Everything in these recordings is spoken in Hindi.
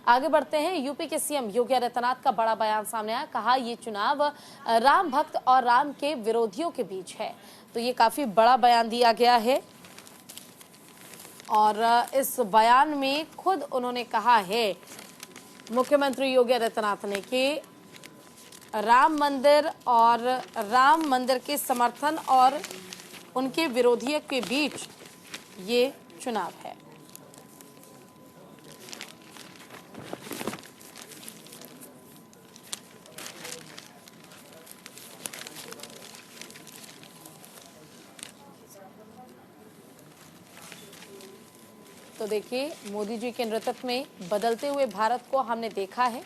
आगे बढ़ते हैं। यूपी के सीएम योगी आदित्यनाथ का बड़ा बयान सामने आया। कहा ये चुनाव राम भक्त और राम के विरोधियों के बीच है। तो ये काफी बड़ा बयान दिया गया है और इस बयान में खुद उन्होंने कहा है, मुख्यमंत्री योगी आदित्यनाथ ने, कि राम मंदिर के समर्थन और उनके विरोधियों के बीच ये चुनाव है। तो देखिए, मोदी जी के नेतृत्व में बदलते हुए भारत को हमने देखा है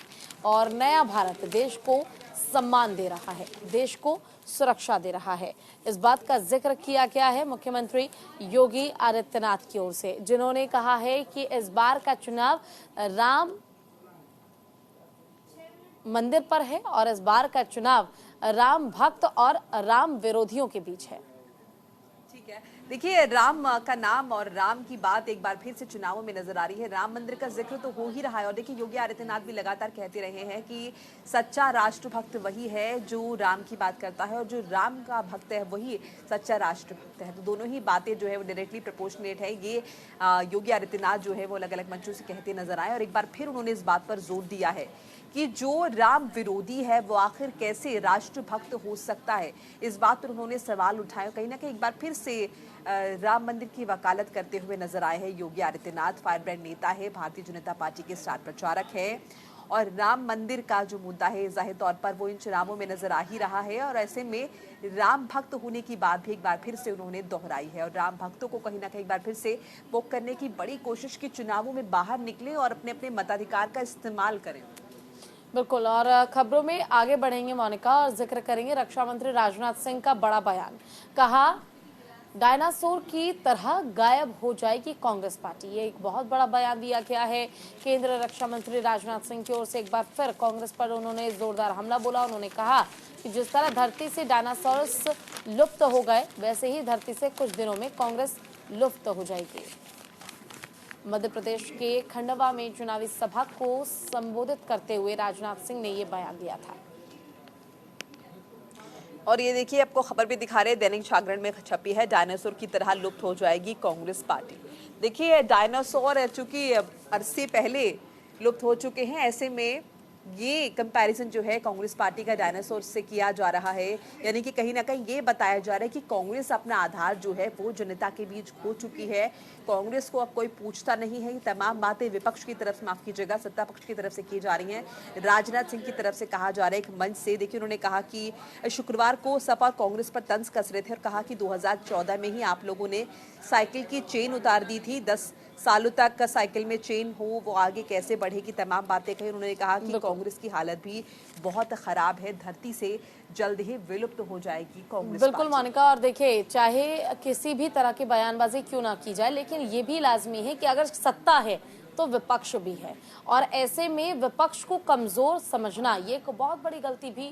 और नया भारत देश को सम्मान दे रहा है, देश को सुरक्षा दे रहा है। इस बात का जिक्र किया गया है मुख्यमंत्री योगी आदित्यनाथ की ओर से, जिन्होंने कहा है कि इस बार का चुनाव राम मंदिर पर है और इस बार का चुनाव राम भक्त और राम विरोधियों के बीच है। ठीक है, देखिए, राम का नाम और राम की बात एक बार फिर से चुनावों में नजर आ रही है। राम मंदिर का जिक्र तो हो ही रहा है और देखिए, योगी आदित्यनाथ भी लगातार कहते रहे हैं कि सच्चा राष्ट्रभक्त वही है जो राम की बात करता है और जो राम का भक्त है वही सच्चा राष्ट्रभक्त है। तो दोनों ही बातें जो है वो डायरेक्टली प्रोपोर्शनेट है। ये योगी आदित्यनाथ जो है वो अलग अलग मंचों से कहते नजर आए और एक बार फिर उन्होंने इस बात पर जोर दिया है कि जो राम विरोधी है वो आखिर कैसे राष्ट्रभक्त हो सकता है। इस बात पर उन्होंने सवाल उठाए। कहीं ना कहीं एक बार फिर से राम मंदिर की वकालत करते हुए नजर आए हैं योगी आदित्यनाथ। फायर ब्रांड नेता है, भारतीय जनता पार्टी के स्टार प्रचारक है और राम मंदिर का जो मुद्दा है जाहिर तौर पर वो इन चुनावों में नजर आ ही रहा है और ऐसे में राम भक्त होने की बात भी एक बार फिर से उन्होंने दोहराई है और राम भक्तों को कहीं ना कहीं एक बार फिर से वो करने की बड़ी कोशिश की चुनावों में बाहर निकले और अपने अपने मताधिकार का इस्तेमाल करें। बिल्कुल, और खबरों में आगे बढ़ेंगे मोनिका और जिक्र करेंगे रक्षा मंत्री राजनाथ सिंह का बड़ा बयान। कहा डायनासोर की तरह गायब हो जाएगी कांग्रेस पार्टी। ये एक बहुत बड़ा बयान दिया गया है केंद्रीय रक्षा मंत्री राजनाथ सिंह की ओर से। एक बार फिर कांग्रेस पर उन्होंने जोरदार हमला बोला। उन्होंने कहा कि जिस तरह धरती से डायनासोर्स लुप्त हो गए वैसे ही धरती से कुछ दिनों में कांग्रेस लुप्त हो जाएगी। मध्य प्रदेश के खंडवा में चुनावी सभा को संबोधित करते हुए राजनाथ सिंह ने ये बयान दिया था। और ये देखिए, आपको खबर भी दिखा रहे हैं, दैनिक जागरण में छपी है, डायनासोर की तरह लुप्त हो जाएगी कांग्रेस पार्टी। देखिए, डायनासोर चूंकि अरसे पहले लुप्त हो चुके हैं, ऐसे में ये कंपैरिजन जो है कांग्रेस पार्टी का डायनासोर से किया जा रहा है। यानी कि कहीं ना कहीं ये बताया जा रहा है कि कांग्रेस अपना आधार जो है वो जनता के बीच खो चुकी है। कांग्रेस को अब कोई पूछता नहीं है। ये तमाम बातें विपक्ष की तरफ से, माफ कीजिएगा, सत्ता पक्ष की तरफ से की जा रही हैं। राजनाथ सिंह की तरफ से कहा जा रहा है एक मंच से। देखिए, उन्होंने कहा कि शुक्रवार को सपा और कांग्रेस पर तंज कस रहे थे और कहा कि 2014 में ही आप लोगों ने साइकिल की चेन उतार दी थी। 10 सालों तक साइकिल में चेन हो वो आगे कैसे बढ़ेगी, तमाम बातें कही। उन्होंने कहा कि कांग्रेस की हालत भी बहुत खराब है, धरती से जल्द ही विलुप्त हो जाएगी कांग्रेस। बिल्कुल मोनिका, और देखिए, चाहे किसी भी तरह की बयानबाजी क्यों ना की जाए, लेकिन ये भी लाजमी है कि अगर सत्ता है तो विपक्ष भी है और ऐसे में विपक्ष को कमजोर समझना ये एक बहुत बड़ी गलती भी